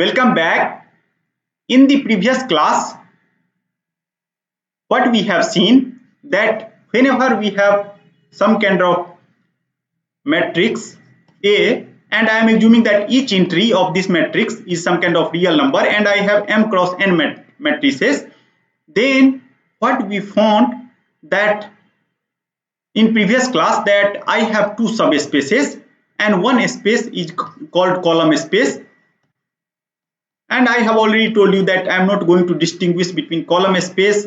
Welcome back. In the previous class, what we have seen that whenever we have some kind of matrix A, and I am assuming that each entry of this matrix is some kind of real number, and I have m cross n matrices, then what we found that in previous class that I have two subspaces and one space is called column space. And I have already told you that I am not going to distinguish between column space,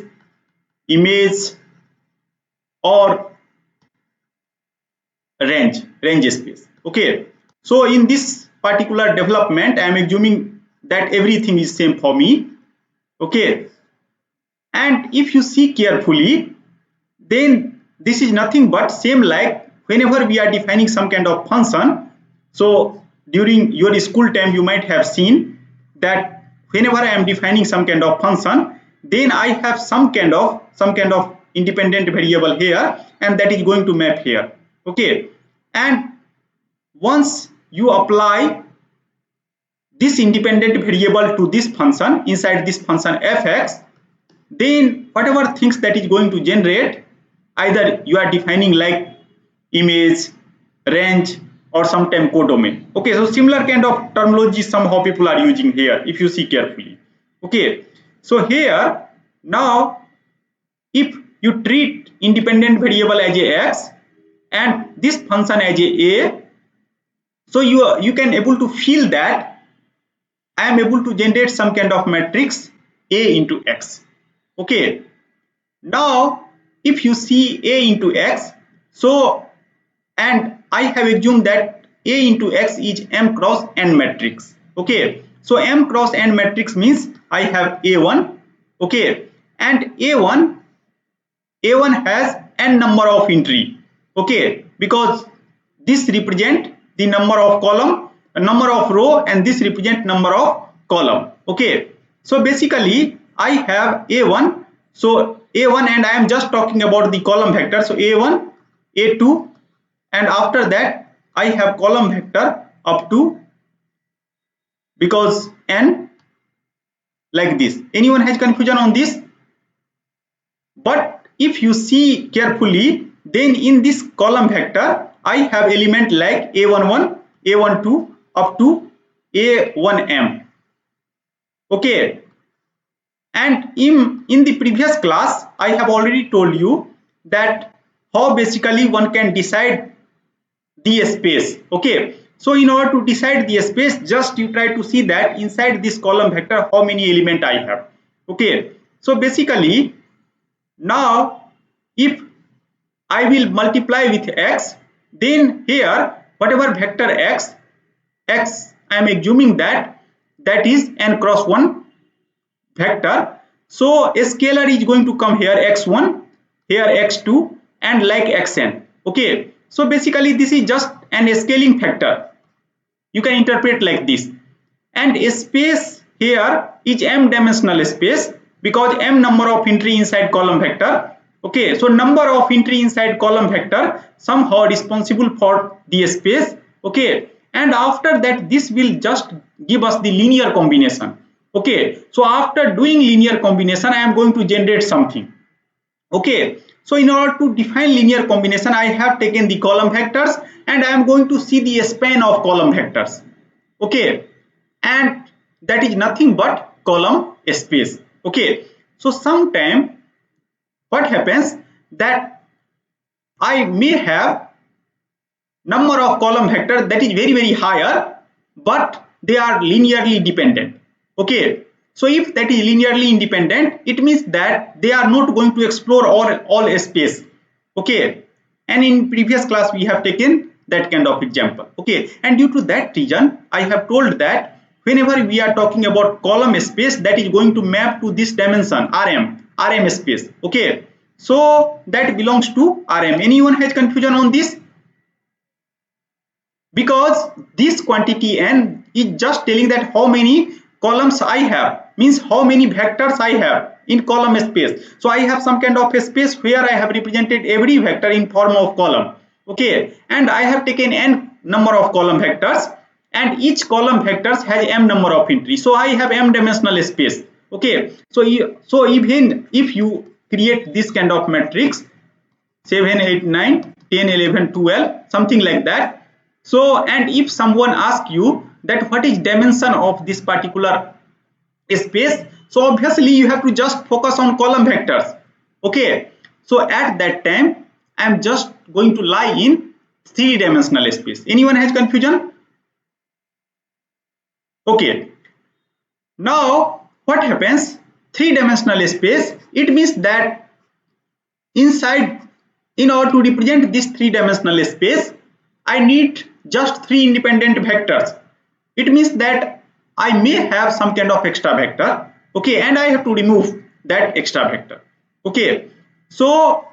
image, or range space. Okay. So in this particular development, I am assuming that everything is same for me. Okay. And if you see carefully, then this is nothing but same like whenever we are defining some kind of function. So during your school time, you might have seen that whenever I am defining some kind of function, then I have some kind of independent variable here, and that is going to map here. Okay. And once you apply this independent variable to this function inside this function fx, then whatever things that is going to generate, either you are defining like image, range, or sometime codomain. Okay, so similar kind of terminology somehow people are using here if you see carefully. Okay, so here now if you treat independent variable as a x and this function as a, so you can able to feel that I am able to generate some kind of matrix A into x. Okay, now if you see A into x, so and I have assumed that A into x is m cross n matrix. Okay, so m cross n matrix means I have A1. Okay, and A1 has n number of entry. Okay, because this represent the number of column, number of row, and this represent number of column. Okay, so basically I have A1. So A1, and I am just talking about the column vector. So A1, A2, and after that I have column vector up to, because n, like this. Anyone has confusion on this? But if you see carefully, then in this column vector I have element like A11, A12 up to A1m. Okay, and in the previous class I have already told you that how basically one can decide the space. Okay, so in order to decide the space, just you try to see that inside this column vector how many element I have. Okay, so basically now if I will multiply with x, then here whatever vector x I am assuming that is n cross 1 vector. So a scalar is going to come here x1, here x2, and like xn. Okay, so basically this is just an scaling factor. You can interpret like this. And a space here is m dimensional space because m number of entry inside column vector. Okay, so number of entry inside column vector somehow responsible for the space. Okay, and after that this will just give us the linear combination. Okay, so after doing linear combination I am going to generate something. Okay, so in order to define linear combination I have taken the column vectors and I am going to see the span of column vectors. Okay, and that is nothing but column space. Okay, so sometime what happens that I may have number of column vector that is very higher, but they are linearly dependent. Okay, so if that is linearly independent, it means that they are not going to explore all space. Okay, and in previous class we have taken that kind of example. Okay, and due to that reason I have told that whenever we are talking about column space, that is going to map to this dimension rm space. Okay, so that belongs to rm. Anyone has confusion on this? Because this quantity n is just telling that how many columns I have, means how many vectors I have in column space. So I have some kind of a space where I have represented every vector in form of column. Okay, and I have taken n number of column vectors, and each column vectors has m number of entries. So I have m dimensional space. Okay, so even if you create this kind of matrix 7, 8, 9, 10, 11, 12, something like that. So, and if someone asks you that what is dimension of this particular space, so obviously you have to just focus on column vectors. Okay, so at that time I am just going to lie in three-dimensional space. Anyone has confusion? Okay, now what happens? Three-dimensional space, it means that inside, in order to represent this three-dimensional space, I need just three independent vectors. It means that I may have some kind of extra vector, okay, and I have to remove that extra vector. Okay, so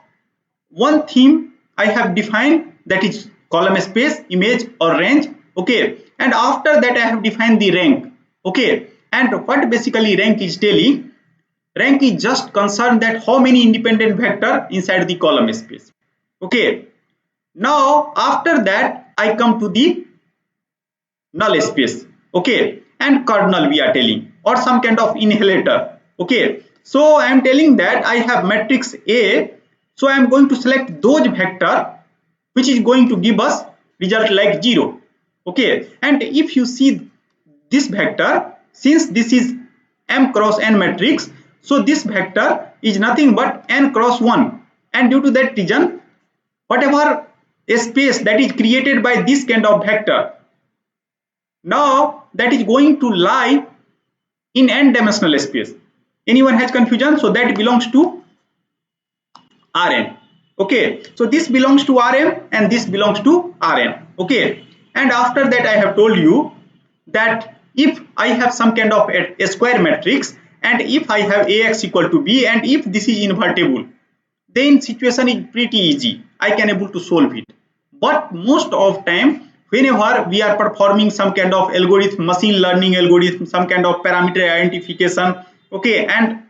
one theme I have defined, that is column space, image or range. Okay, and after that I have defined the rank. Okay, and what basically rank is telling, rank is just concerned that how many independent vector inside the column space. Okay, now after that I come to the null space. Okay, and kernel we are telling, or some kind of inhalator. Okay, so I am telling that I have matrix A, so I am going to select those vector which is going to give us result like 0. Okay, and if you see this vector, since this is m cross n matrix, so this vector is nothing but n cross 1, and due to that reason, whatever space that is created by this kind of vector, now that is going to lie in n dimensional space. Anyone has confusion? So that belongs to Rn. Okay, so this belongs to Rm and this belongs to Rn. Okay, and after that I have told you that if I have some kind of a square matrix, and if I have Ax equal to B, and if this is invertible, then situation is pretty easy. I can able to solve it. But most of time, whenever we are performing some kind of algorithm, machine learning algorithm, some kind of parameter identification, okay, and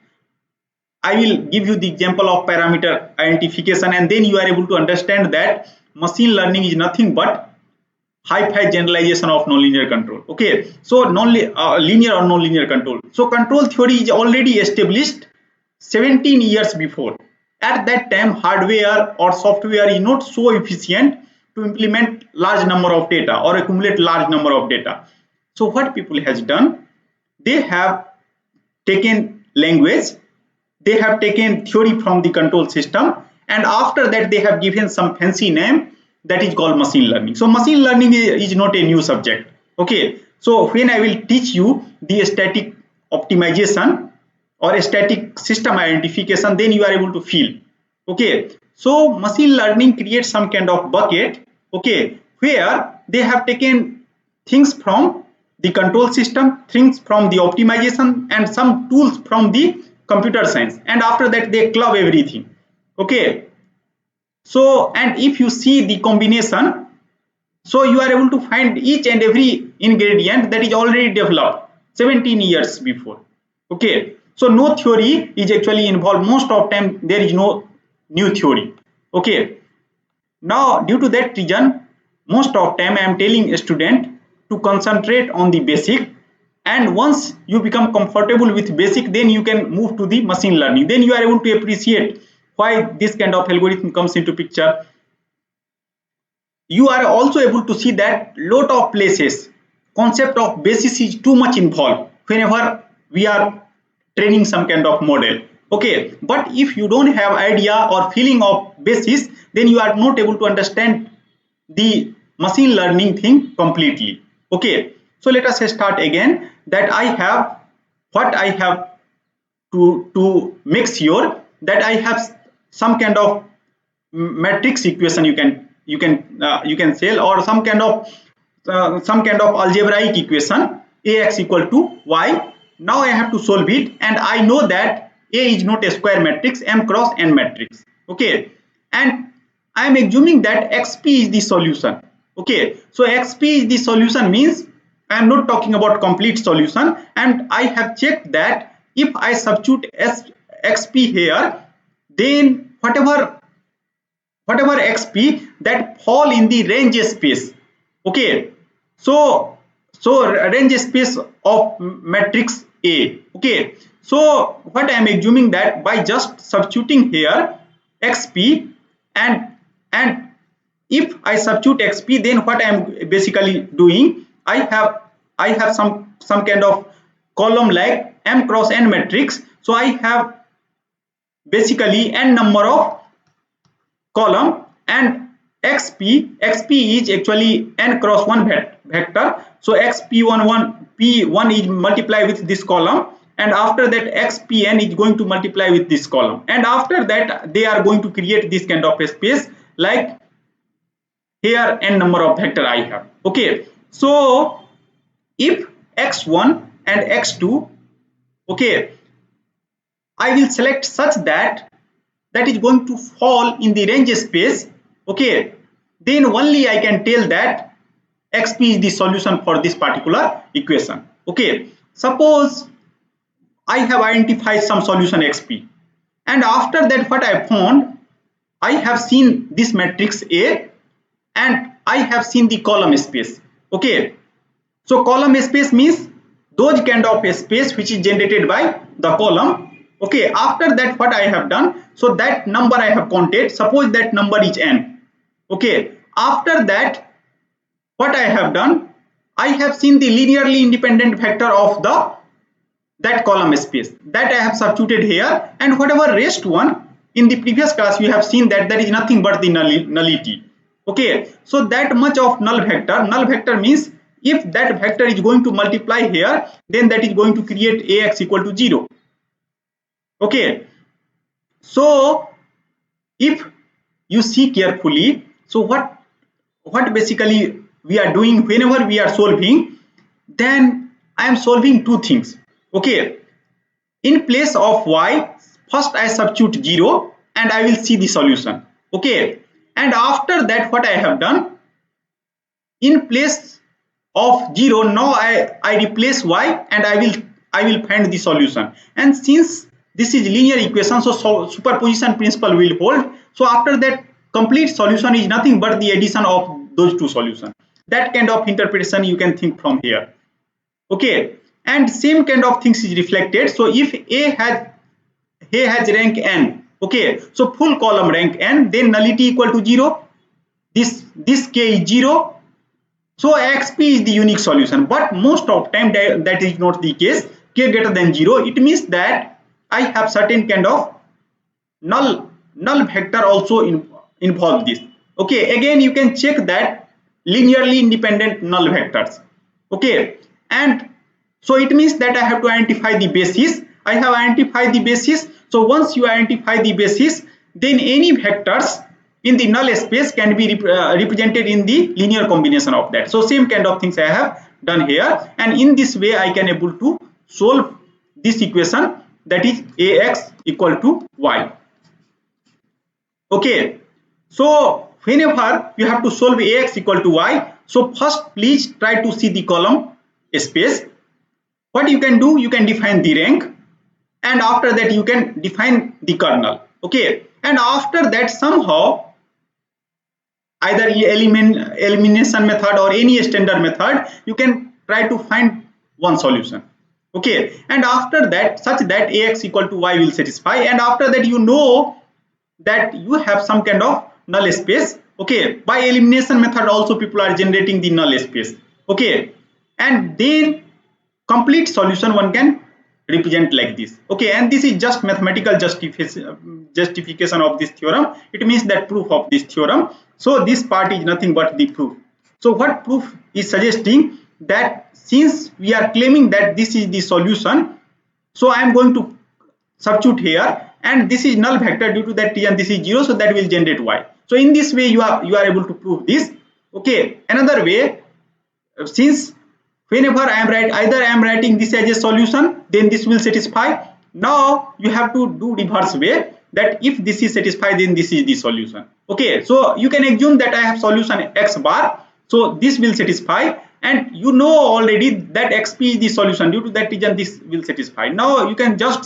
I will give you the example of parameter identification, and then you are able to understand that machine learning is nothing but high-fi generalization of nonlinear control. Okay, so linear or nonlinear control. So control theory is already established 17 years before. At that time, hardware or software is not so efficient to implement large number of data or accumulate large number of data. So what people has done, they have taken language, they have taken theory from the control system, and after that they have given some fancy name that is called machine learning. So machine learning is not a new subject. Okay, so when I will teach you the static optimization or static system identification, then you are able to feel. Okay, so machine learning creates some kind of bucket, okay, where they have taken things from the control system, things from the optimization, and some tools from the computer science, and after that they club everything. Okay, so and if you see the combination, so you are able to find each and every ingredient that is already developed 17 years before. Okay, so no theory is actually involved. Most of time there is no new theory. Okay, now due to that reason, most of time I am telling a student to concentrate on the basic, and once you become comfortable with basic, then you can move to the machine learning. Then you are able to appreciate why this kind of algorithm comes into picture. You are also able to see that lot of places concept of basis is too much involved whenever we are training some kind of model. Okay, but if you don't have idea or feeling of basis, then you are not able to understand the machine learning thing completely. Okay, so let us start again, that I have what I have to make sure that I have some kind of matrix equation, you can say, or some kind of algebraic equation, Ax equal to y. Now I have to solve it, and I know that A is not a square matrix, m cross n matrix. Okay, and I am assuming that xp is the solution. Okay, so xp is the solution means I am not talking about complete solution, and I have checked that if I substitute xp here, then whatever xp that fall in the range space. Okay, so So range space of matrix A. Okay, so what I am assuming that by just substituting here xp and if I substitute xp, then what I am basically doing, I have some kind of column like m cross n matrix. So I have basically n number of column, and xp is actually n cross 1 vector. So xp11 p1 is multiply with this column, and after that xpn is going to multiply with this column, and after that they are going to create this kind of a space like here n number of vector I have. Okay, so if x1 and x2, okay, I will select such that that is going to fall in the range space. Okay, then only I can tell that xp is the solution for this particular equation. Okay, suppose I have identified some solution xp, and after that what I found, I have seen this matrix A and I have seen the column space. Okay, so column space means those kind of a space which is generated by the column. Okay, after that what I have done, so that number I have counted, suppose that number is n. Okay, after that what I have done, I have seen the linearly independent vector of that column space, that I have substituted here, and whatever rest one in the previous class you have seen that there is nothing but the nullity. Okay, so that much of null vector means if that vector is going to multiply here, then that is going to create ax equal to 0. Okay, so if you see carefully, so what basically we are doing whenever we are solving, then I am solving two things. Okay, in place of y, first I substitute 0 and I will see the solution. Okay, and after that what I have done, in place of 0, now I replace y and I will find the solution. And since this is linear equation, so superposition principle will hold. So after that complete solution is nothing but the addition of those two solutions. That kind of interpretation you can think from here. Okay, and same kind of things is reflected. So if A has rank n, okay, so full column rank n, then nullity equal to 0. This k is 0. So xp is the unique solution, but most of time that is not the case. K greater than 0, it means that I have certain kind of null vector also involved this. Okay, again you can check that linearly independent null vectors. Okay, and so it means that I have to identify the basis. I have identified the basis. So once you identify the basis, then any vectors in the null space can be represented in the linear combination of that. So same kind of things I have done here, and in this way I can able to solve this equation, that is ax equal to y. Okay, so whenever you have to solve ax equal to y, so first please try to see the column space. What you can do, you can define the rank, and after that you can define the kernel. Okay, and after that somehow either elimination method or any standard method, you can try to find one solution. Okay, and after that such that ax equal to y will satisfy, and after that you know that you have some kind of null space. Okay, by elimination method also people are generating the null space. Okay, and then complete solution one can represent like this. Okay, and this is just mathematical justification of this theorem. It means that proof of this theorem. So this part is nothing but the proof. So what proof is suggesting, that since we are claiming that this is the solution, so I am going to substitute here, and this is null vector, due to that t and this is 0, so that will generate y. So in this way you are able to prove this. Okay, another way, since whenever I am either I am writing this as a solution, then this will satisfy. Now you have to do reverse way, that if this is satisfied, then this is the solution. Okay, so you can assume that I have solution x bar, so this will satisfy, and you know already that xp is the solution, due to that reason this will satisfy. Now you can just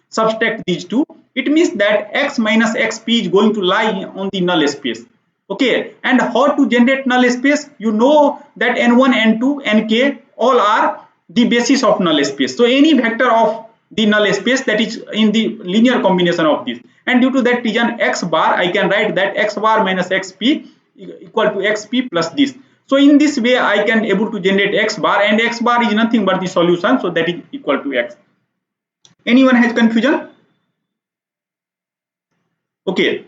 subtract these two. It means that x minus xp is going to lie on the null space. Okay, and how to generate null space, you know that n1 n2 nk all are the basis of null space. So any vector of the null space that is in the linear combination of this, and due to that reason x bar, I can write that x bar minus xp equal to xp plus this. So in this way I can able to generate x bar, and x bar is nothing but the solution, so that is equal to x. Anyone has confusion? Okay.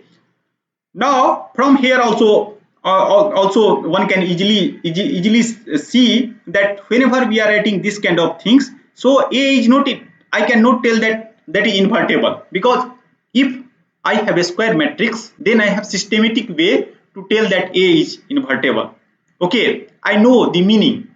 Now from here also one can easily see that whenever we are writing this kind of things, so A is not, I cannot tell that is invertible, because if I have a square matrix, then I have systematic way to tell that A is invertible. Okay, I know the meaning,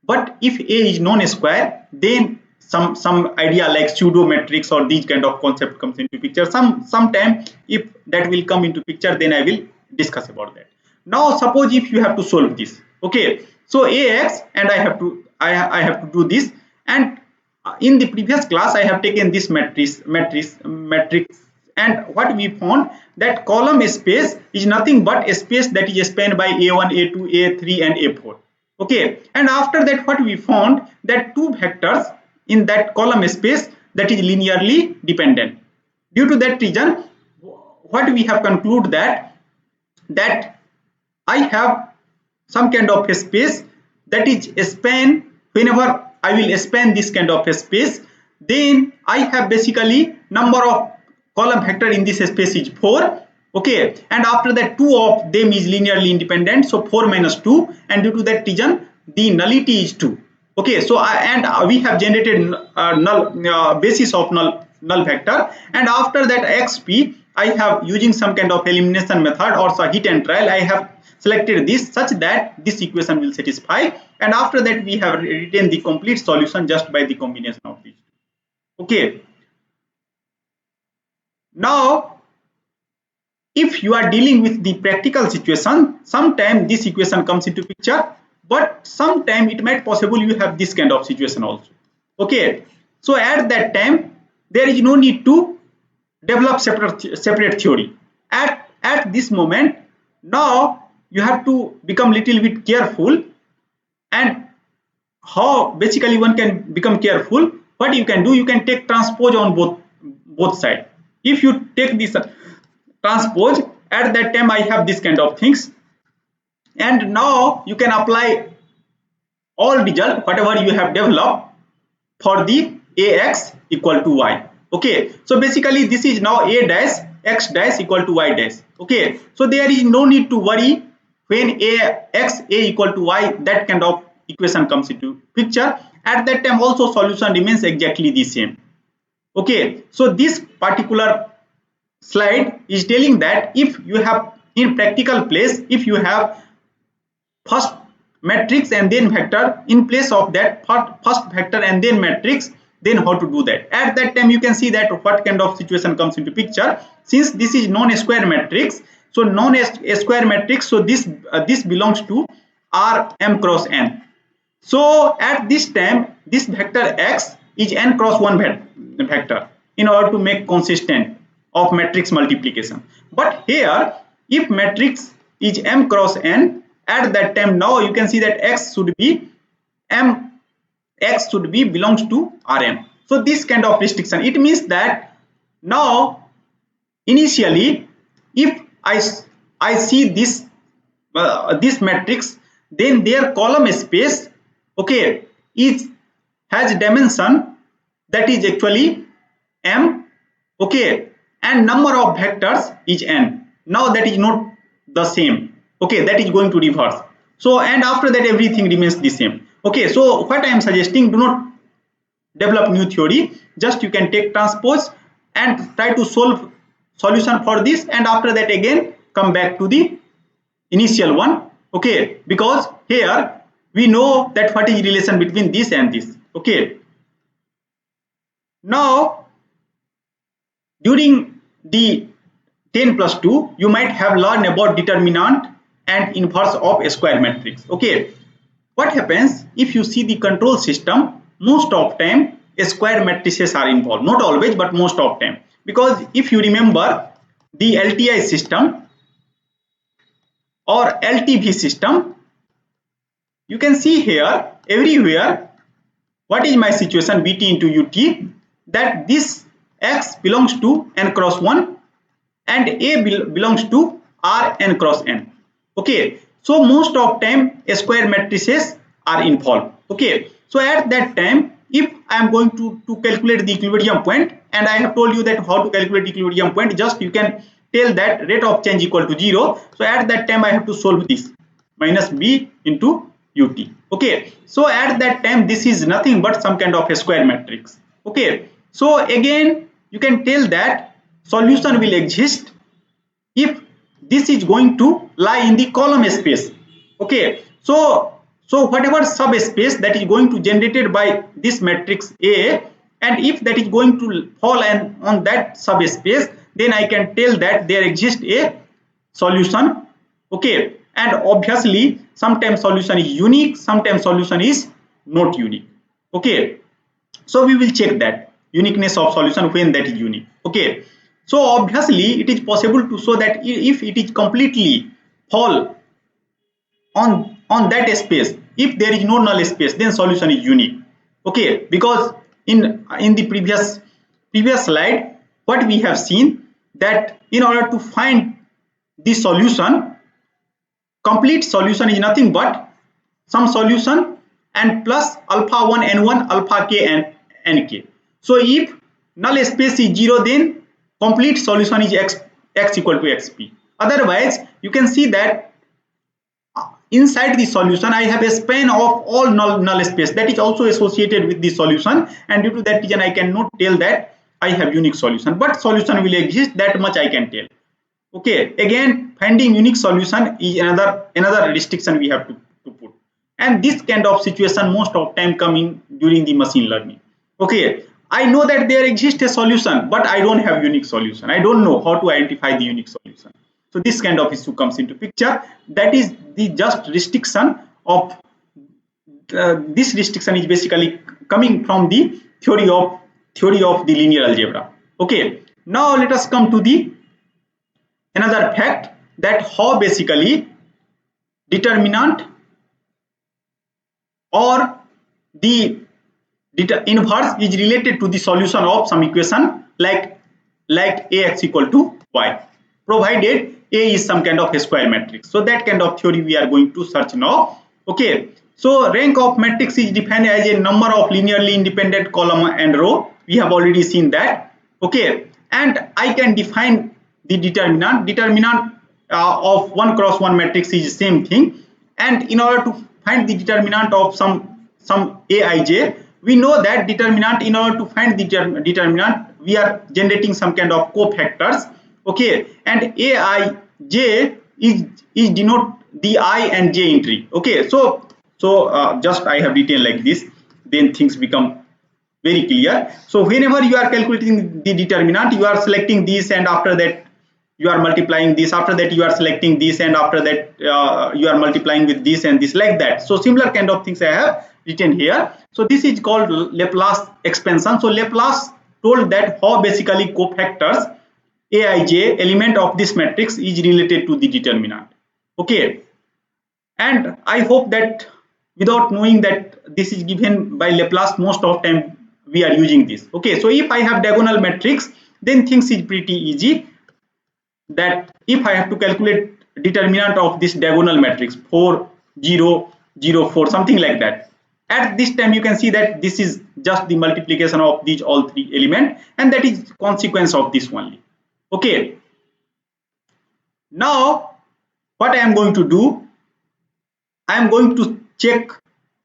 but if A is non-square, then some idea like pseudo matrix or these kind of concept comes into picture. Sometime if that will come into picture, then I will discuss about that. Now suppose if you have to solve this, okay, so Ax, and I have to do this, and in the previous class I have taken this matrix, and what we found that column space is nothing but a space that is spanned by a1, a2, a3 and a4. Okay, and after that what we found that two vectors in that column space that is linearly dependent. Due to that reason, what we have concluded that I have some kind of a space that is span. Whenever I will span this kind of a space, then I have basically number of column vector in this space is 4. Okay, and after that two of them is linearly independent, so 4 minus 2, and due to that reason the nullity is 2. Okay, so we have generated null basis of null vector, and after that xp I have, using some kind of elimination method or hit and trial, I have selected this such that this equation will satisfy, and after that we have written the complete solution just by the combination of these. Okay, now if you are dealing with the practical situation, sometime this equation comes into picture, but sometime it might possible you have this kind of situation also. Okay, so at that time there is no need to develop separate theory. At this moment, now you have to become little bit careful. And how basically one can become careful? What you can do, you can take transpose on both sides. If you take this transpose, at that time I have this kind of things, and now you can apply all result whatever you have developed for the ax equal to y. Okay, so basically this is now a dash x dash equal to y dash. Okay, so there is no need to worry when a equal to y, that kind of equation comes into picture. At that time also solution remains exactly the same. Okay, so this particular slide is telling that if you have in practical place, if you have first matrix and then vector, in place of that first vector and then matrix, then how to do that? At that time you can see that what kind of situation comes into picture. Since this is non-square matrix, so non-square matrix, so this belongs to Rm cross n. So at this time this vector x is n cross 1 vector in order to make consistent of matrix multiplication. But here if matrix is m cross n, at that time now you can see that x should be belongs to Rm. So this kind of restriction, it means that now initially if I see this matrix, then their column space, okay, has dimension that is actually m, okay, and number of vectors is n. Now that is not the same, okay, that is going to reverse. So and after that everything remains the same. Okay, so what I am suggesting, do not develop new theory, just you can take transpose and try to solve solution for this, and after that again come back to the initial one. Okay, because here we know that what is relation between this and this. Okay, now during the 10 plus 2 you might have learned about determinant and inverse of a square matrix. Okay, what happens if you see the control system, most of time square matrices are involved, not always but most of time, because if you remember the LTI system or LTV system, you can see here everywhere what is my situation Bt into Ut, that this X belongs to n cross 1 and A belongs to R n cross n. Okay, so most of time square matrices are involved. Okay, so at that time, if I am going to calculate the equilibrium point, and I have told you that how to calculate equilibrium point, just you can tell that rate of change equal to 0. So at that time I have to solve this minus B into Ut. Okay, so at that time this is nothing but some kind of a square matrix. Okay, so again you can tell that solution will exist if this is going to lie in the column space. Okay, so whatever subspace that is going to generated by this matrix A, and if that is going to fall on that subspace, then I can tell that there exists a solution. Okay, and obviously sometimes solution is unique, sometimes solution is not unique. Okay, so we will check that uniqueness of solution when that is unique. Okay, so obviously it is possible to show that if it is completely fall on that space, if there is no null space, then solution is unique. Okay, because in the previous slide what we have seen, that in order to find the solution, complete solution is nothing but some solution and plus alpha 1 n1 alpha k and nk. So if null space is 0, then complete solution is x equal to xp. Otherwise you can see that inside the solution I have a span of all null space that is also associated with the solution, and due to that reason I cannot tell that I have unique solution, but solution will exist, that much I can tell. Okay, again finding unique solution is another restriction we have to put, and this kind of situation most of time come in during the machine learning. Okay, I know that there exists a solution, but I don't have unique solution. I don't know how to identify the unique solution. So this kind of issue comes into picture. That is the just restriction of this restriction is basically coming from the theory of the linear algebra. Okay, now let us come to the another fact, that how basically determinant or the inverse is related to the solution of some equation like ax equal to y, provided A is some kind of a square matrix. So that kind of theory we are going to search now. Okay, so rank of matrix is defined as a number of linearly independent column and row. We have already seen that. Okay, and I can define the determinant of 1 cross 1 matrix is same thing, and in order to find the determinant of some aij, we know that determinant, in order to find the determinant we are generating some kind of cofactors. Okay, and aij is denote the I and j entry. Okay, so just I have written like this, then things become very clear. So whenever you are calculating the determinant, you are selecting this, and after that you are multiplying this, after that you are selecting this, and after that you are multiplying with this and this, like that. So similar kind of things I have written here. So this is called Laplace expansion. So Laplace told that how basically cofactors aij element of this matrix is related to the determinant. Okay, and I hope that without knowing that this is given by Laplace, most of time we are using this. Okay, so if I have diagonal matrix, then things is pretty easy, that if I have to calculate determinant of this diagonal matrix 4 0 0 4 something like that, at this time you can see that this is just the multiplication of these all three elements, and that is consequence of this only. Okay, now what I am going to do, I am going to check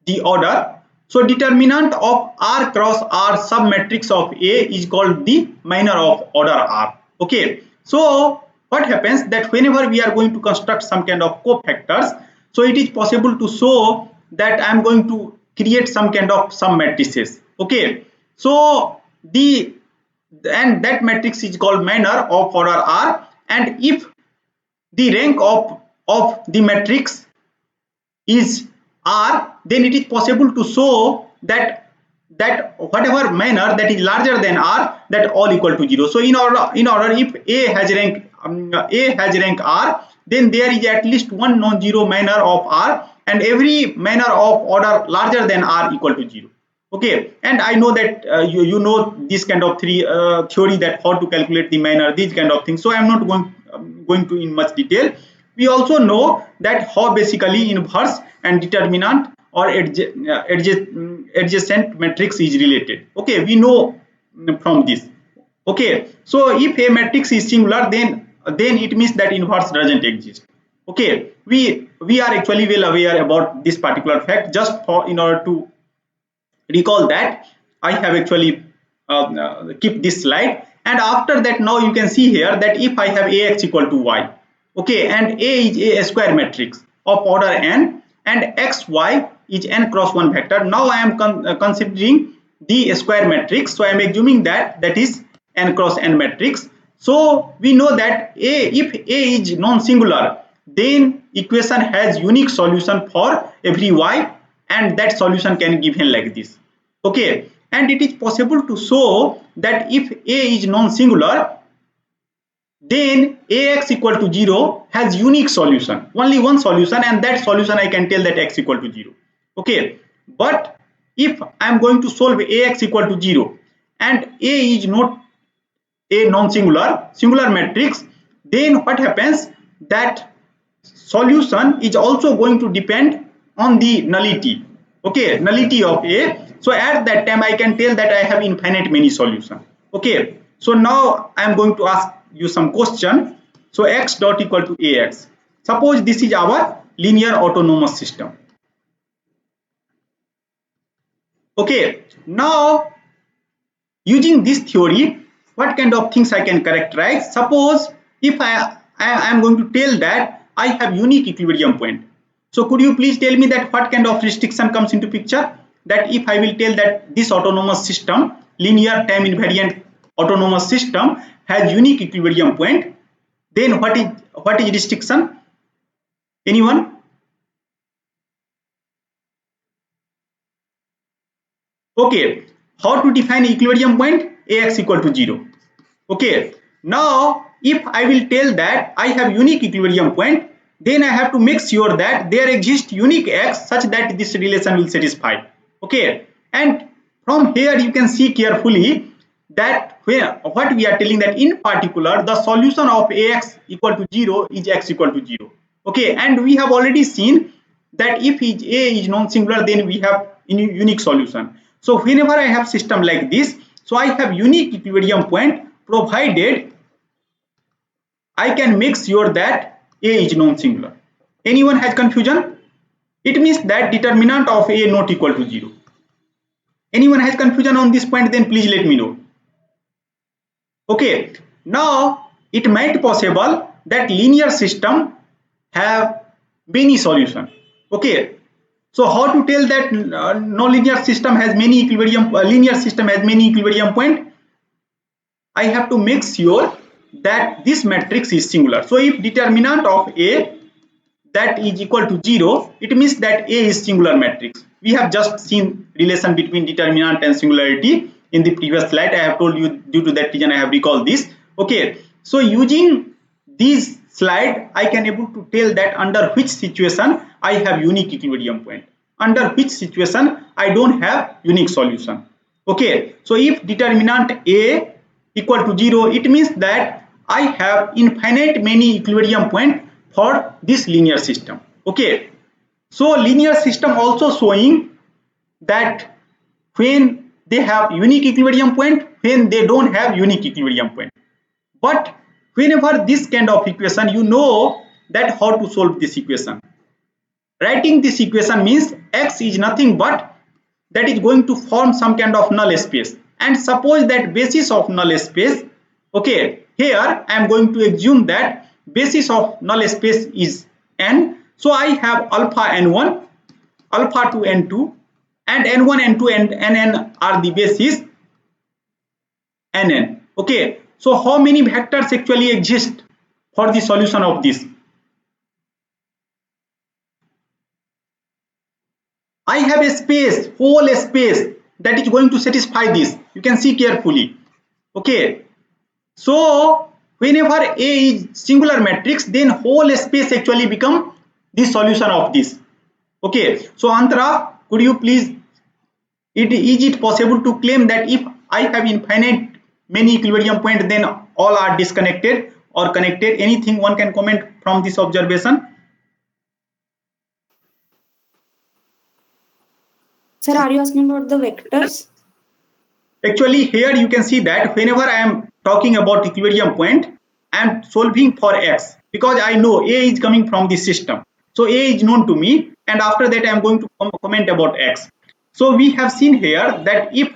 the order. So determinant of R cross R submatrix of A is called the minor of order R. Okay, so what happens that whenever we are going to construct some kind of cofactors, so it is possible to show that I am going to create some kind of some matrices. Okay, so and that matrix is called minor of order R, and if the rank of the matrix is R, then it is possible to show that whatever minor that is larger than R, that all equal to 0. So in order if A has rank R, then there is at least one non-zero minor of R, and every manner of order larger than r equal to 0. Okay, and I know that you know this kind of theory, that how to calculate the manner, these kind of things, so I am not going to in much detail. We also know that how basically inverse and determinant or adjacent matrix is related. Okay, we know from this. Okay, so if a matrix is singular, then it means that inverse doesn't exist. Okay, we are actually well aware about this particular fact. Just for in order to recall that, I have actually keep this slide, and after that now you can see here that if I have ax equal to y, okay, and A is a square matrix of order n and xy is n cross 1 vector. Now I am considering the square matrix, so I am assuming that that is n cross n matrix. So we know that if A is non-singular, then equation has unique solution for every y, and that solution can be given like this. Okay, and it is possible to show that if A is non-singular, then ax equal to 0 has unique solution, only one solution, and that solution I can tell that x equal to 0. Okay, but if I am going to solve ax equal to 0 and A is not a non-singular singular matrix, then what happens, that solution is also going to depend on the nullity. Okay, nullity of A. So at that time I can tell that I have infinite many solutions. Okay, so now I am going to ask you some question. So x dot equal to ax, suppose this is our linear autonomous system. Okay, now using this theory, what kind of things I can characterize? Suppose if I am going to tell that I have unique equilibrium point. So could you please tell me that what kind of restriction comes into picture? That if I will tell that this autonomous system, linear time invariant autonomous system, has unique equilibrium point, then what is restriction? Anyone? Okay, how to define equilibrium point? Ax equal to 0. Okay, now if I will tell that I have unique equilibrium point, then I have to make sure that there exists unique x such that this relation will satisfy. Okay, and from here you can see carefully that what we are telling, that in particular the solution of ax equal to 0 is x equal to 0. Okay, and we have already seen that if A is non-singular, then we have unique solution. So whenever I have system like this, so I have unique equilibrium point, provided I can make sure that A is non-singular. Anyone has confusion? It means that determinant of A not equal to 0. Anyone has confusion on this point? Then please let me know. Okay, now it might possible that linear system have many solution. Okay, so how to tell that non-linear system has many equilibrium, linear system has many equilibrium point? I have to make sure that this matrix is singular. So if determinant of A that is equal to 0, it means that A is singular matrix. We have just seen relation between determinant and singularity in the previous slide. I have told you, due to that reason I have recalled this. Okay, so using this slide I can able to tell that under which situation I have unique equilibrium point, under which situation I don't have unique solution. Okay, so if determinant A equal to 0, it means that I have infinite many equilibrium point for this linear system. Okay, so linear system also showing that when they have unique equilibrium point, when they don't have unique equilibrium point. But whenever this kind of equation, you know that how to solve this equation. Writing this equation means x is nothing but that is going to form some kind of null space, and suppose that basis of null space, okay, here I am going to assume that basis of null space is n. So I have alpha n1, alpha 2 n2, and n1 n2 and nn are the basis nn. Okay, so how many vectors actually exist for the solution of this? I have a space, whole space that is going to satisfy this. You can see carefully. Okay, so whenever A is singular matrix, then whole space actually become the solution of this. Okay, so Antara, could you please, is it possible to claim that if I have infinite many equilibrium points, then all are disconnected or connected? Anything one can comment from this observation? Sir, are you asking about the vectors? Actually, here you can see that whenever I am talking about equilibrium point, I am solving for x because I know A is coming from the system. So A is known to me, and after that I am going to comment about x. So we have seen here that if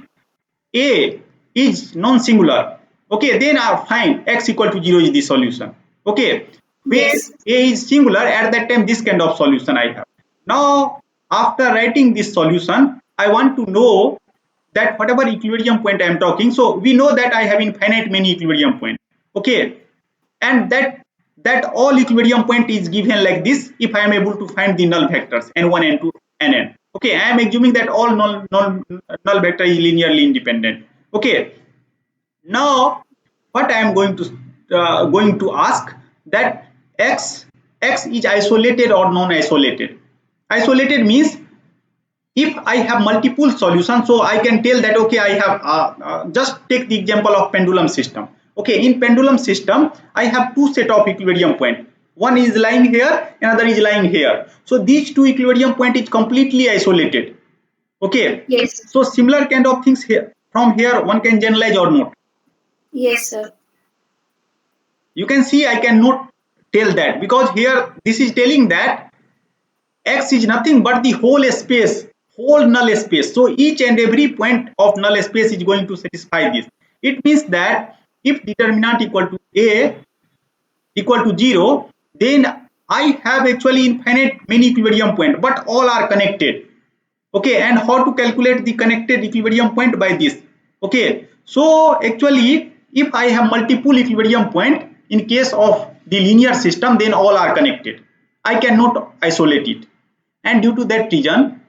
A is non-singular, okay, then I find x equal to 0 is the solution. Okay, where Yes. A is singular, at that time this kind of solution I have. Now, after writing this solution, I want to know that whatever equilibrium point I am talking, so we know that I have infinite many equilibrium point. Okay, and that all equilibrium point is given like this if I am able to find the null vectors n1, n2, nn. Okay, I am assuming that all null vector is linearly independent. Okay, now what I am going to ask that x is isolated or non-isolated. Isolated means if I have multiple solutions, so I can tell that okay, I have just take the example of pendulum system. Okay, in pendulum system, I have two set of equilibrium point. One is lying here, another is lying here. So these two equilibrium point is completely isolated. Okay, Yes. so similar kind of things here. From here, one can generalize or not. Yes, sir. You can see I cannot tell that because here this is telling that X is nothing but the whole space, whole null space. So each and every point of null space is going to satisfy this. It means that if determinant equal to A equal to 0, then I have actually infinite many equilibrium point, but all are connected. Okay, and how to calculate the connected equilibrium point by this? Okay, so actually if I have multiple equilibrium point in case of the linear system, then all are connected. I cannot isolate it, and due to that reason,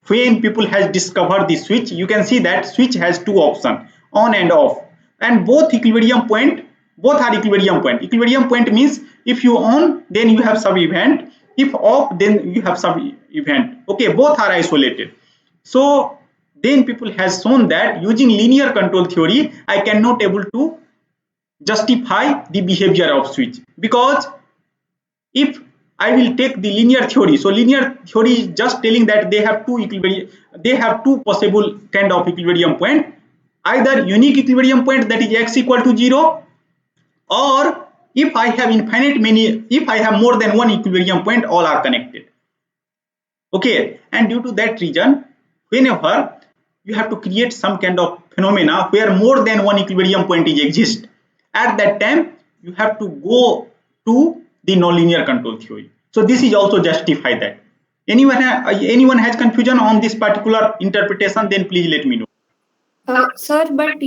when people has discovered the switch, you can see that switch has two options, on and off, and both equilibrium point, both are equilibrium point. Equilibrium point means if you on, then you have sub event, if off, then you have sub event. Okay, both are isolated. So then people has shown that using linear control theory, I cannot able to justify the behavior of switch, because if I will take the linear theory, so linear theory is just telling that they have two possible kind of equilibrium point, either unique equilibrium point, that is x equal to 0, or if I have infinite many, if I have more than one equilibrium point, all are connected. Okay, and due to that reason, whenever you have to create some kind of phenomena where more than one equilibrium point is exist, at that time you have to go to the nonlinear control theory. So this is also justify that. Anyone has confusion on this particular interpretation, then please let me know. Sir, but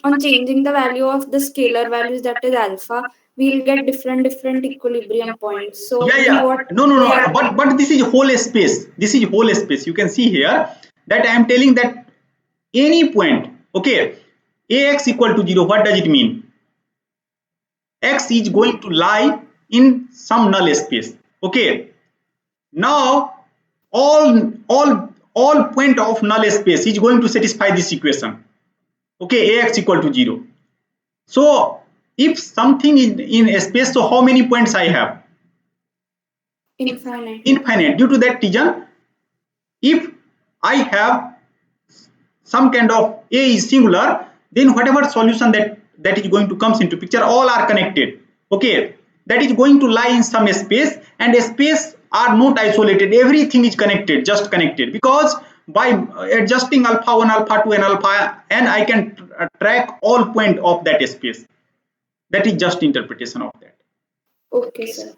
on changing the value of the scalar values, that is alpha, we'll get different equilibrium points. So Yeah, in yeah, what no, no, way no, are but this is whole space, this is whole space. You can see here that I am telling that any point, okay, ax equal to 0, what does it mean? X is going to lie in some null space. Okay, now all point of null space is going to satisfy this equation. Okay, ax equal to 0. So if something is in a space, so how many points I have? infinite? Infinite. Due to that reason, if I have some kind of A is singular, then whatever solution that is going to comes into picture, all are connected. Okay, that is going to lie in some space, and space are not isolated. Everything is connected, just connected, because by adjusting alpha 1, alpha 2, and alpha n, I can track all point of that space. That is just interpretation of that. Okay, sir.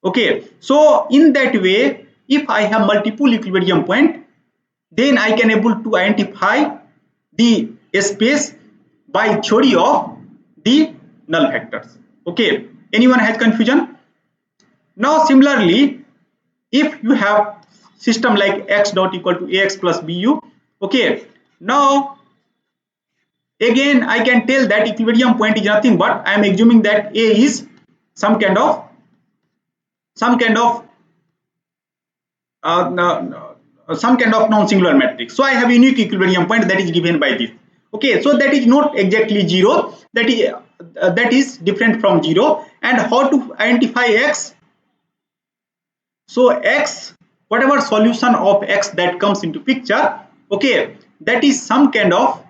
Okay, so in that way, if I have multiple equilibrium point, then I can able to identify the space by theory of the null vectors. Okay, anyone has confusion? Now similarly, if you have system like x dot equal to ax plus bu, okay, now again I can tell that equilibrium point is nothing but I am assuming that a is some kind of some kind of non-singular matrix. So I have unique equilibrium point that is given by this. Okay, so that is not exactly zero. That is different from zero. And how to identify x? So x, whatever solution of x that comes into picture, okay, that is some kind of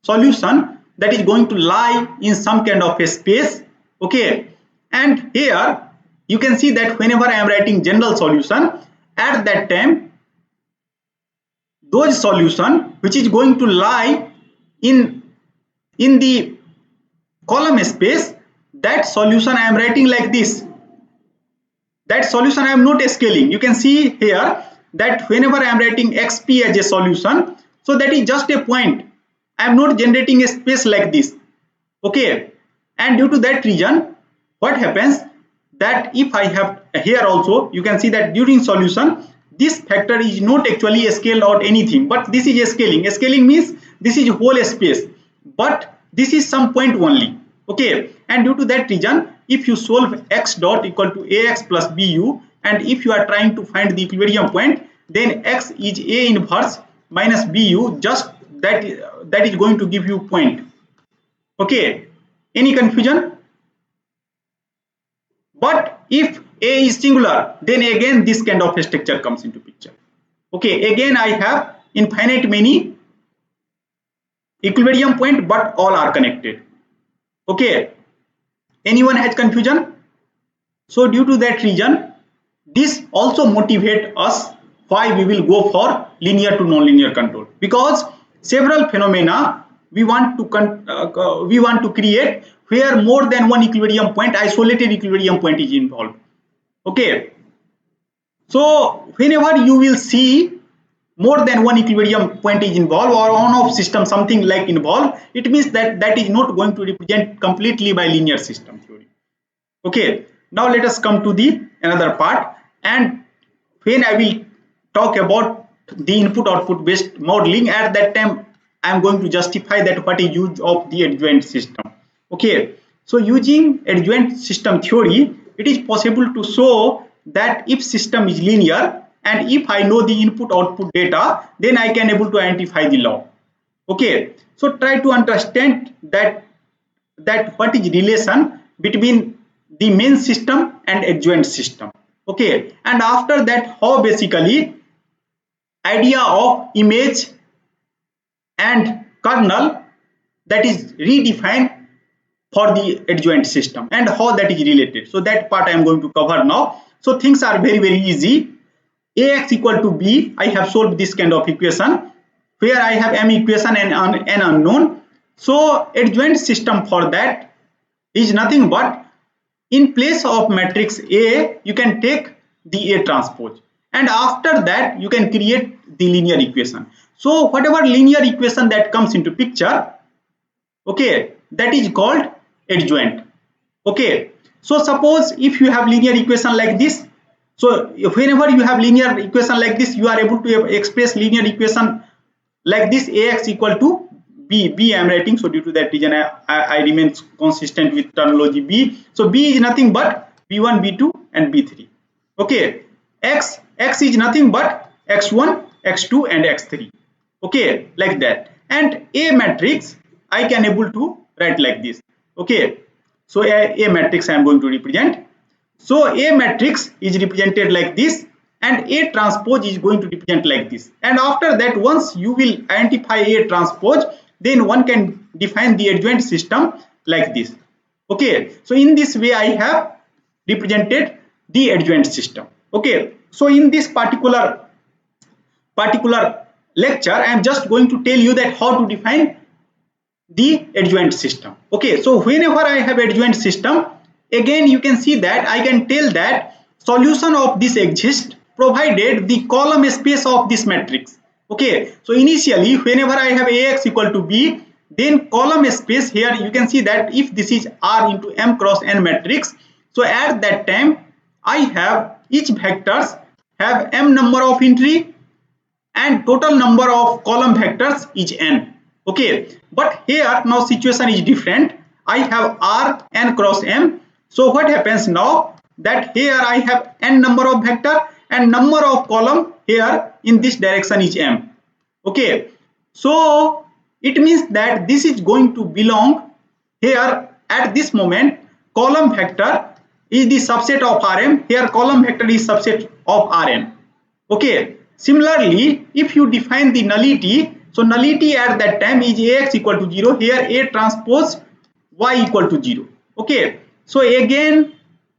solution that is going to lie in some kind of a space. Okay, and here you can see that whenever I am writing general solution, at that time those solution which is going to lie in the column space, that solution I am writing like this. That solution I am not scaling. You can see here that whenever I am writing xp as a solution, so that is just a point. I am not generating a space like this. Okay, and due to that reason, what happens that if I have here also, you can see that during solution this factor is not actually scaled out anything, but this is a scaling. A scaling means this is whole space, but this is some point only. Okay, and due to that reason, if you solve x dot equal to ax plus bu, and if you are trying to find the equilibrium point, then x is a inverse minus bu, just that is going to give you point. Okay, any confusion? But if A is singular, then again this kind of structure comes into picture. Okay, again I have infinite many equilibrium point, but all are connected. Okay, anyone has confusion? So due to that reason, this also motivate us why we will go for linear to non-linear control, because several phenomena we want to create where more than one equilibrium point, isolated equilibrium point is involved. Okay, so whenever you will see more than one equilibrium point is involved or on-off system something like involved, it means that that is not going to represent completely by linear system theory. Okay, now let us come to the another part, and when I will talk about the input output based modeling, at that time I am going to justify that what is use of the adjoint system. Okay, so using adjoint system theory, it is possible to show that if system is linear and if I know the input output data, then I can able to identify the law. Okay, so try to understand that what is relation between the main system and adjoint system. Okay, and after that how basically idea of image and kernel that is redefined for the adjoint system and how that is related. So that part I am going to cover now. So things are very easy. Ax equal to b, I have solved this kind of equation where I have m equation and n unknown. So adjoint system for that is nothing but in place of matrix A, you can take the A transpose, and after that you can create the linear equation. So whatever linear equation that comes into picture, okay, that is called adjoint. Okay, so suppose if you have linear equation like this, so whenever you have linear equation like this, you are able to express linear equation like this: ax equal to b I am writing. So due to that reason I remain consistent with terminology b. So b is nothing but b1 b2 and b3. Okay, x is nothing but x1 x2 and x3. Okay, like that. And a matrix I can able to write like this. Okay, so a matrix I am going to represent. So a matrix is represented like this, and A transpose is going to represent like this. And after that, once you will identify A transpose, then one can define the adjoint system like this. Okay, so in this way I have represented the adjoint system. Okay, so in this particular lecture, I am just going to tell you that how to define the adjoint system. Okay, so whenever I have adjoint system, again you can see that I can tell that solution of this exists provided the column space of this matrix. Okay, so initially whenever I have ax equal to b, then column space here you can see that if this is R into m cross n matrix, so at that time I have each vectors have m number of entry and total number of column vectors is n. Okay, but here now situation is different. I have R n cross m. So what happens now that here I have n number of vector and number of column here in this direction is m. Okay, so it means that this is going to belong here at this moment. Column vector is the subset of Rm. Here column vector is subset of Rn. Okay, similarly if you define the nullity, so nullity at that time is Ax equal to 0, here A transpose y equal to 0. Okay, so again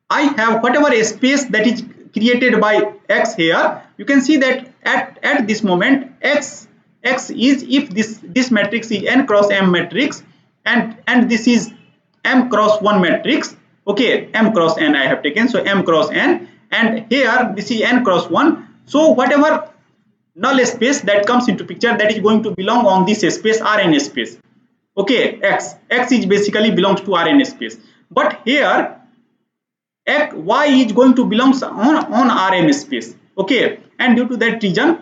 I have whatever space that is created by X here. You can see that at this moment X is, if this matrix is n cross m matrix, and this is m cross 1 matrix. Okay, m cross n I have taken, so m cross n, and here this is n cross 1. So whatever null space that comes into picture, that is going to belong on this space Rn space. Okay, x is basically belongs to Rn space, but here y is going to belongs on Rm space. Okay, and due to that reason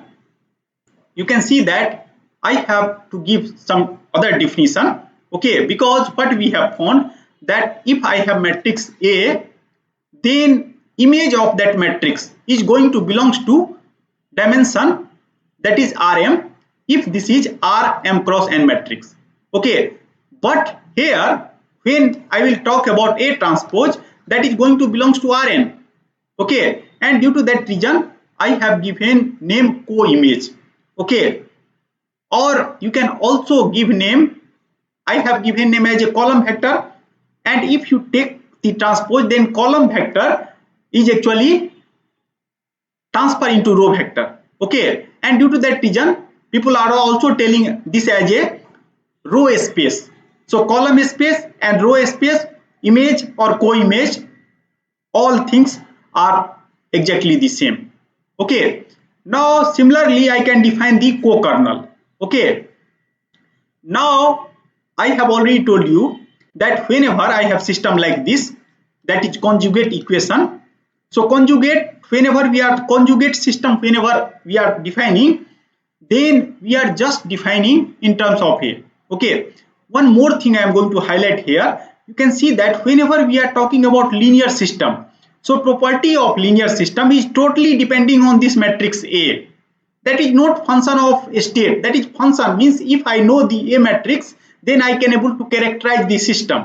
you can see that I have to give some other definition. Okay, because what we have found that if I have matrix A, then image of that matrix is going to belongs to dimension that is Rm if this is Rm cross n matrix. Okay, but here when I will talk about A transpose, that is going to belongs to Rn. Okay, and due to that reason I have given name co-image. Okay, or you can also give name, I have given name as a column vector, and if you take the transpose, then column vector is actually transfer into row vector. Okay, and due to that reason people are also telling this as a row space. So column space and row space, image or co-image, all things are exactly the same. Okay, now similarly I can define the co-kernel. Okay, now I have already told you that whenever I have system like this, that is conjugate equation. So conjugate, whenever we are conjugate system, whenever we are defining, then we are just defining in terms of A. Okay, one more thing I am going to highlight here. You can see that whenever we are talking about linear system, so property of linear system is totally depending on this matrix A. That is not function of state, that is function means if I know the A matrix, then I can able to characterize the system.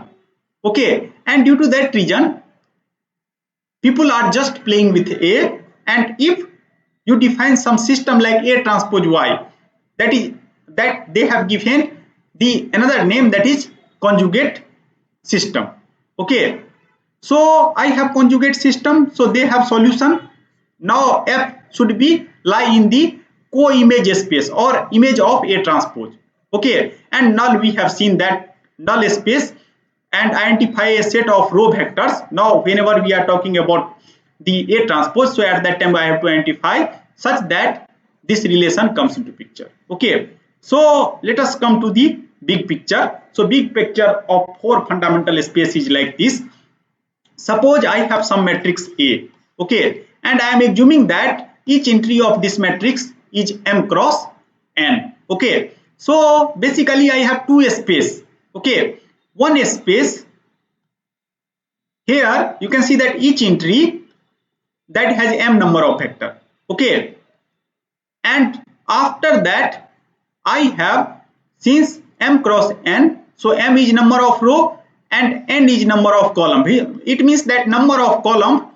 Okay, and due to that reason people are just playing with A, and if you define some system like A transpose Y, that is that they have given the another name, that is conjugate system. Okay, so I have conjugate system, so they have solution. Now F should be lie in the co-image space or image of A transpose. Okay, and null, we have seen that null space and identify a set of row vectors. Now whenever we are talking about the A transpose, so at that time I have to identify such that this relation comes into picture. Okay, so let us come to the big picture. So big picture of 4 fundamental spaces like this. Suppose I have some matrix A. Okay, and I am assuming that each entry of this matrix is m cross n. Okay, so basically I have two space. Okay, one space here you can see that each entry that has m number of vector. Okay, and after that I have, since m cross n, so m is number of row and n is number of column. It means that number of column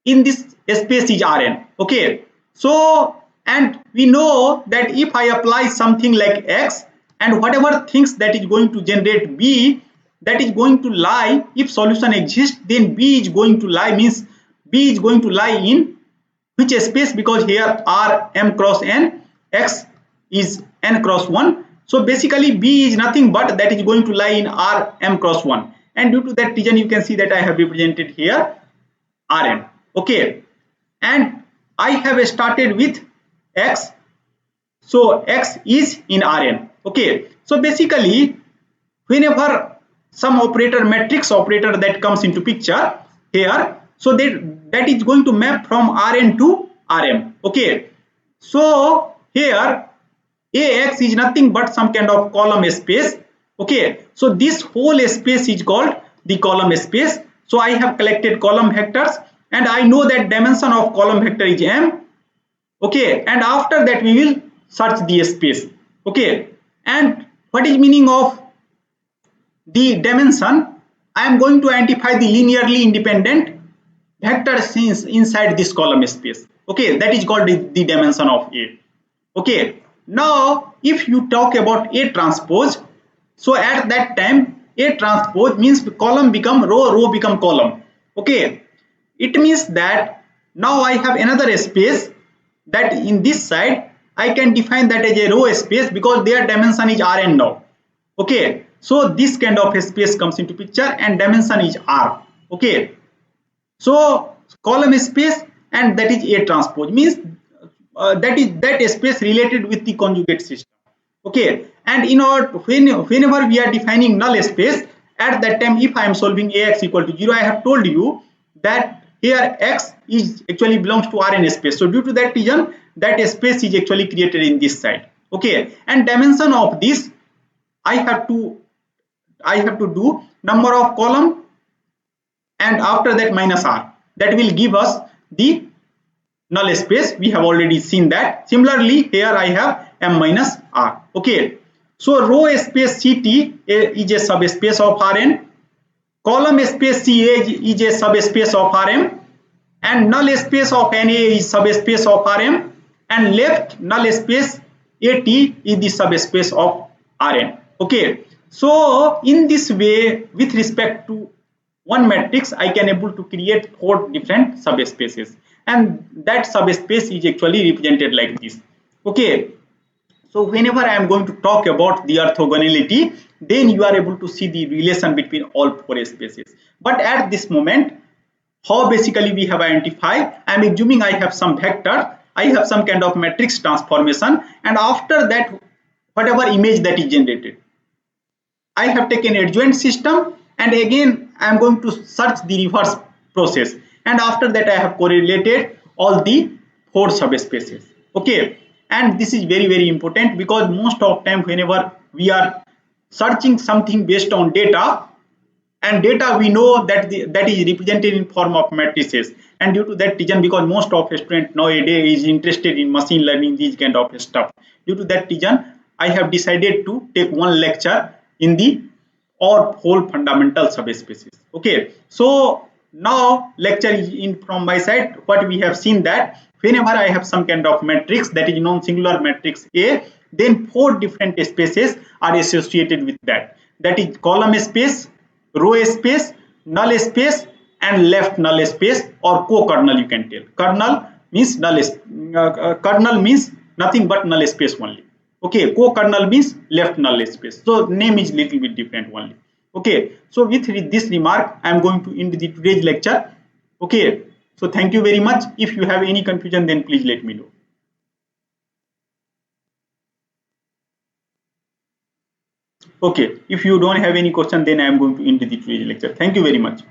in this space is Rn. Okay, so and we know that if I apply something like x, and whatever things that is going to generate B, that is going to lie, if solution exists, then B is going to lie, means B is going to lie in which space, because here R m cross n, x is n cross 1. So basically B is nothing but that is going to lie in R m cross 1, and due to that reason you can see that I have represented here Rn. Okay, and I have started with x, so x is in Rn. Okay, so basically whenever some operator, matrix operator, that comes into picture here, so that is going to map from Rn to Rm. Okay, so here Ax is nothing but some kind of column space. Okay, so this whole space is called the column space. So I have collected column vectors, and I know that dimension of column vector is m. Okay, and after that we will search the space. Okay, and what is meaning of the dimension? I am going to identify the linearly independent vector since inside this column space. Okay, that is called the dimension of A. Okay, now if you talk about A transpose, so at that time A transpose means column become row, row become column. Okay, it means that now I have another space that in this side I can define that as a row space because their dimension is Rn now. Okay, so this kind of a space comes into picture and dimension is R. Okay, so column space and that is A transpose means that is that space related with the conjugate system. Okay, and in order whenever we are defining null space, at that time if I am solving Ax equal to 0, I have told you that here x is actually belongs to Rn space. So due to that reason, that space is actually created in this side. Okay, and dimension of this I have to do number of column and after that minus r, that will give us the null space. We have already seen that. Similarly here I have m minus r. Okay, so row space ct is a subspace of Rn, column space ca is a subspace of Rm, and null space of na is subspace of Rm, and left null space at is the subspace of Rn. Okay, so in this way with respect to one matrix I can able to create 4 different subspaces, and that subspace is actually represented like this. Okay, so whenever I am going to talk about the orthogonality, then you are able to see the relation between all 4 spaces. But at this moment, how basically we have identified, I am assuming I have some vector, I have some kind of matrix transformation, and after that whatever image that is generated, I have taken adjoint system, and again I am going to search the reverse process, and after that I have correlated all the 4 subspaces. Okay, and this is very important because most of time whenever we are searching something based on data, and data we know that that is represented in form of matrices, and due to that reason, because most of students nowadays is interested in machine learning, these kind of stuff, due to that reason I have decided to take one lecture in the or whole fundamental subspaces. Okay, so now lecture is in from my side. What we have seen that whenever I have some kind of matrix that is non-singular matrix A, then 4 different spaces are associated with that, that is column space, row space, null space, and left null space, or co-kernel you can tell. Kernel means kernel means nothing but null space only. Okay, co-kernel means left null space. So name is little bit different only. Okay, so with this remark, I am going to end the today's lecture. Okay, so thank you very much. If you have any confusion, then please let me know. Okay, if you don't have any question, then I am going to end the today's lecture. Thank you very much.